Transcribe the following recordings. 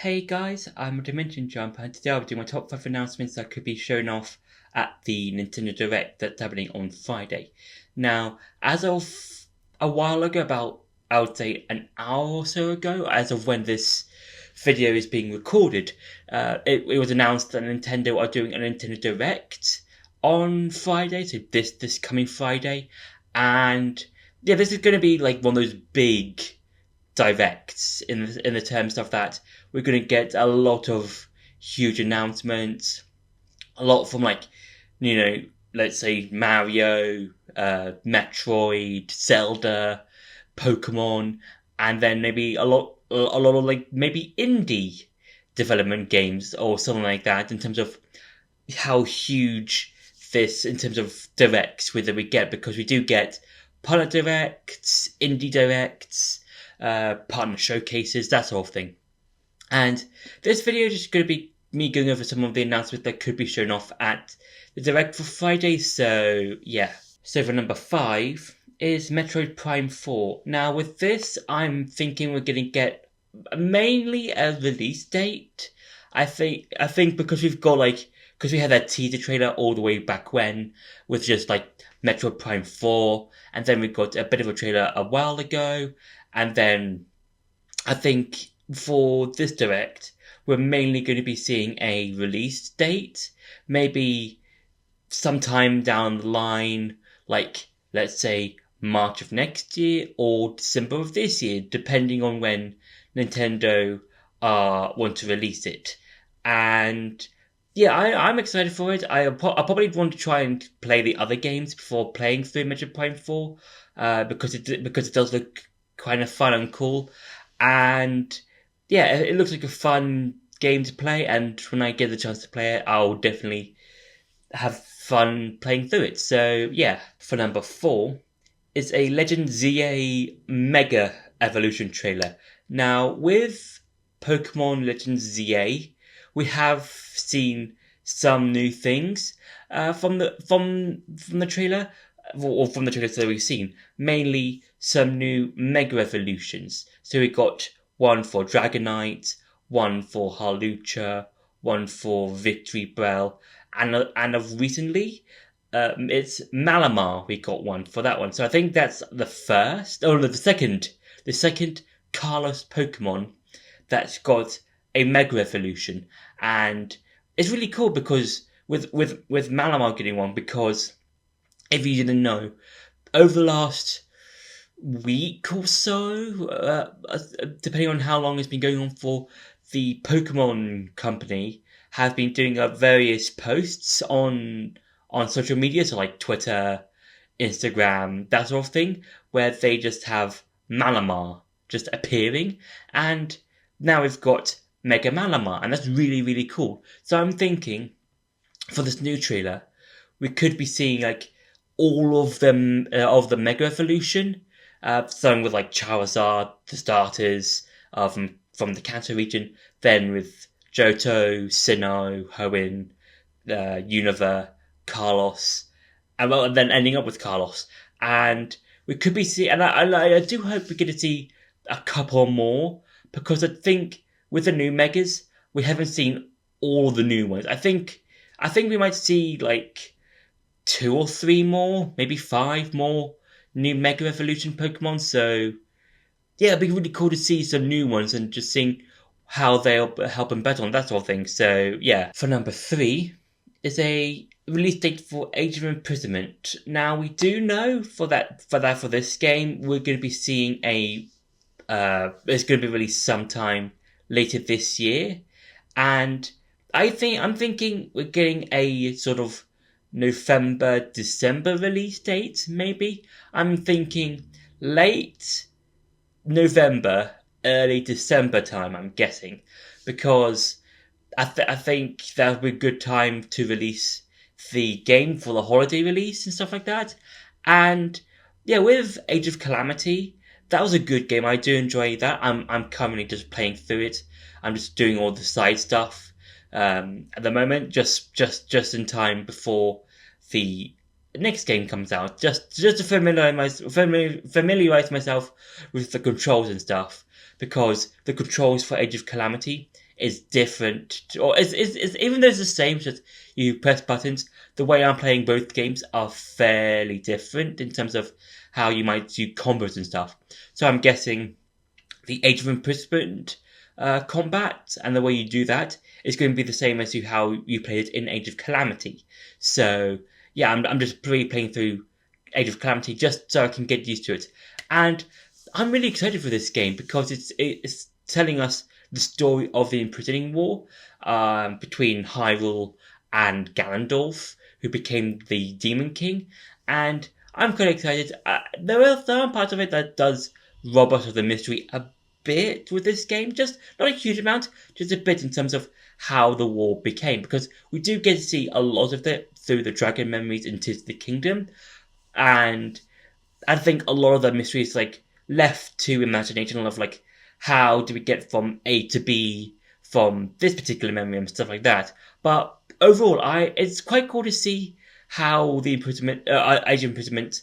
Hey guys, I'm a Dimension Jumper, and today I'll be doing my top 5 announcements that could be shown off at the Nintendo Direct that's happening on Friday. Now, as of a while ago, about I would say an hour or so ago, as of when this video is being recorded, it was announced that Nintendo are doing a Nintendo Direct on Friday, so this coming Friday, and yeah, this is going to be like one of those big directs in the terms of that we're going to get a lot of huge announcements, a lot from let's say Mario, Metroid, Zelda, Pokemon, and then maybe a lot of like maybe indie development games or something like that in terms of how huge this in terms of directs whether we get, because we do get partner directs, indie directs, partner showcases, that sort of thing. And this video is just going to be me going over some of the announcements that could be shown off at the Direct for Friday. So yeah. So for number 5 is Metroid Prime 4. Now with this, I'm thinking we're going to get mainly a release date. I think because because we had that teaser trailer all the way back when with just like Metroid Prime 4, and then we got a bit of a trailer a while ago, and then I think for this Direct, we're mainly going to be seeing a release date, maybe sometime down the line, like let's say March of next year or December of this year, depending on when Nintendo want to release it. And yeah, I'm excited for it. I probably want to try and play the other games before playing through Metroid Prime 4, because it does look kind of fun and cool, and yeah, it looks like a fun game to play. And when I get the chance to play it, I'll definitely have fun playing through it. So yeah, for number 4 is a Legend ZA Mega Evolution trailer. Now with Pokemon Legend ZA, we have seen some new things from the trailer, or from the trailers that we've seen. Mainly some new Mega Evolutions. So we got one for Dragonite, one for Harlucha, one for Victory Bell, and of recently, it's Malamar. We got one for that one. So I think that's the first, or the second Carlos Pokemon that's got a Mega Evolution, and it's really cool because with Malamar getting one, because if you didn't know, over the last week or so, depending on how long it's been going on for, the Pokemon Company have been doing various posts on social media, so like Twitter, Instagram, that sort of thing, where they just have Malamar just appearing, and now we've got Mega Malamar, and that's really, really cool. So I'm thinking, for this new trailer, we could be seeing like all of them of the Mega Evolution, starting with like Charizard, the starters from the Kanto region, then with Johto, Sinnoh, Hoenn, Unova, Carlos, and then ending up with Carlos. And we could be seeing, and I do hope we're going to see a couple more, because I think with the new Megas, we haven't seen all the new ones. I think we might see like 2 or 3 more, maybe 5 more new Mega Evolution Pokemon. So yeah, it'd be really cool to see some new ones and just seeing how they'll help them better on that sort of thing. So yeah, for number 3 is a release date for Age of Imprisonment. Now we do know for this game, we're going to be seeing it's going to be released sometime later this year, and I'm thinking we're getting a sort of November, December release date, maybe. I'm thinking late November, early December time, I'm guessing, because I think that would be a good time to release the game for the holiday release and stuff like that. And yeah, with Age of Calamity, that was a good game. I do enjoy that. I'm currently just playing through it. I'm just doing all the side stuff at the moment, just in time before the next game comes out, just to familiarize myself with the controls and stuff, because the controls for Age of Calamity is different, or is even though it's the same, just you press buttons. The way I'm playing both games are fairly different in terms of how you might do combos and stuff. So I'm guessing the Age of Imprisonment combat and the way you do that is going to be the same as how you played it in Age of Calamity. So yeah, I'm just playing through Age of Calamity just so I can get used to it. And I'm really excited for this game because it's telling us the story of the imprisoning war between Hyrule and Ganondorf, who became the Demon King. And I'm quite excited. There are parts of it that does rob us of the mystery a bit with this game, just not a huge amount, just a bit in terms of how the war became, because we do get to see a lot of it through the dragon memories in Tis the Kingdom, and I think a lot of the mystery is like left to imagination of like how do we get from A to B from this particular memory and stuff like that. But overall, it's quite cool to see how the Age of Imprisonment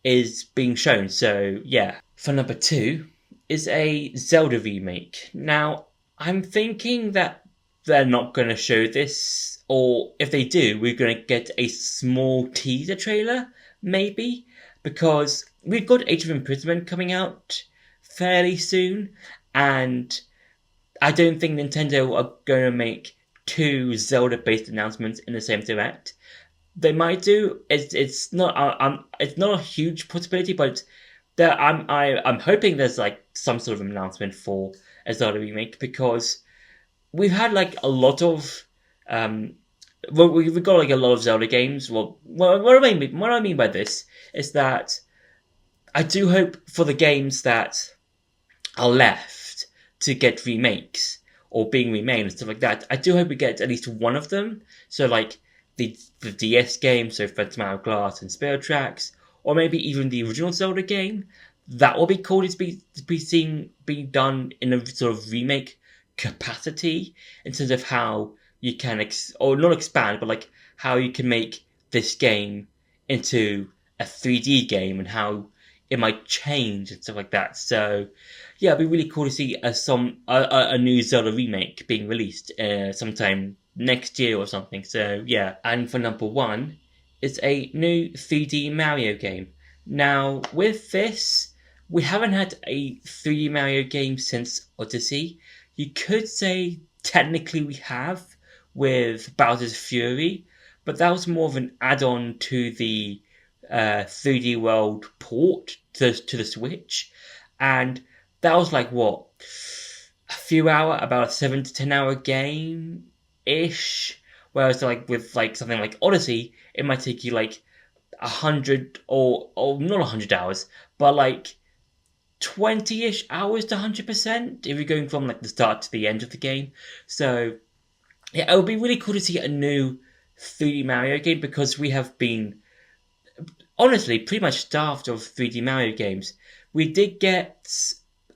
is being shown. So yeah, for number 2 is a Zelda remake. Now I'm thinking that they're not going to show this, or if they do, we're going to get a small teaser trailer, maybe, because we've got Age of Imprisonment coming out fairly soon, and I don't think Nintendo are going to make 2 Zelda-based announcements in the same direct. They might do. It's not a huge possibility, but I'm hoping there's like some sort of announcement for a Zelda remake, because we've had like a lot of we've got like a lot of Zelda games. Well, what I mean by this is that I do hope for the games that are left to get remakes or being remade and stuff like that. I do hope we get at least one of them. So like the DS game, so Phantom Hourglass and Spirit Tracks, or maybe even the original Zelda game. That will be cool to be seen being done in a sort of remake capacity in terms of how you can or not expand, but like how you can make this game into a 3D game and how it might change and stuff like that. So yeah, it'd be really cool to see a new Zelda remake being released sometime next year or something. So yeah, and for number 1 is a new 3D Mario game. Now with this, we haven't had a 3D Mario game since Odyssey. You could say technically we have with Bowser's Fury, but that was more of an add-on to the 3D World port to the Switch, and that was like what, about a 7 to 10 hour game ish. Whereas like with like something like Odyssey, it might take you like 100 or not 100 hours, but like 20-ish hours to 100% if you're going from like the start to the end of the game. So yeah, it would be really cool to see a new 3D Mario game, because we have been honestly pretty much starved of 3D Mario games. We did get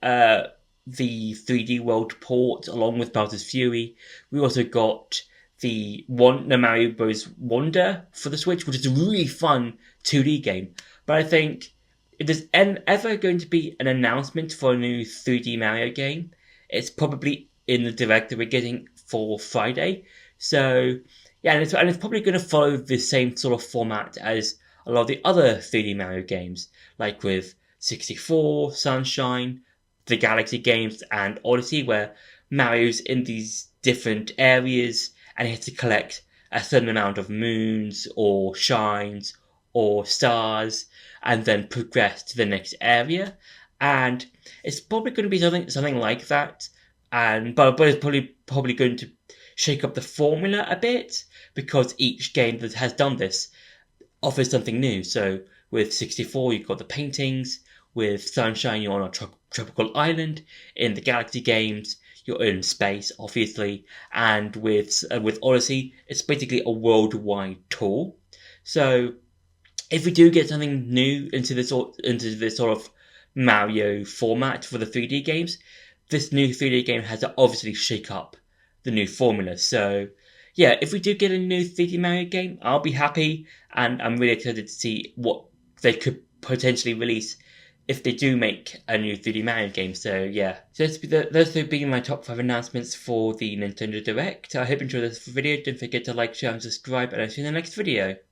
the 3D World port along with Bowser's Fury. We also got the Mario Bros. Wonder for the Switch, which is a really fun 2D game. But I think if there's ever going to be an announcement for a new 3D Mario game, it's probably in the direct that we're getting for Friday. So yeah, and it's probably going to follow the same sort of format as a lot of the other 3D Mario games, like with 64, Sunshine, the Galaxy games, and Odyssey, where Mario's in these different areas and he has to collect a certain amount of moons or shines or stars and then progress to the next area. And it's probably going to be something like that, but it's probably going to shake up the formula a bit, because each game that has done this offers something new. So with 64, you've got the paintings. With Sunshine, you're on a tropical island. In the Galaxy games, you're in space, obviously. And with Odyssey, it's basically a worldwide tour. So if we do get something new into this sort of Mario format for the 3D games, this new 3D game has to obviously shake up the new formula. So yeah, if we do get a new 3D Mario game, I'll be happy, and I'm really excited to see what they could potentially release if they do make a new 3D Mario game. So yeah, so those have been my top 5 announcements for the Nintendo Direct. I hope you enjoyed this video. Don't forget to like, share, and subscribe, and I'll see you in the next video.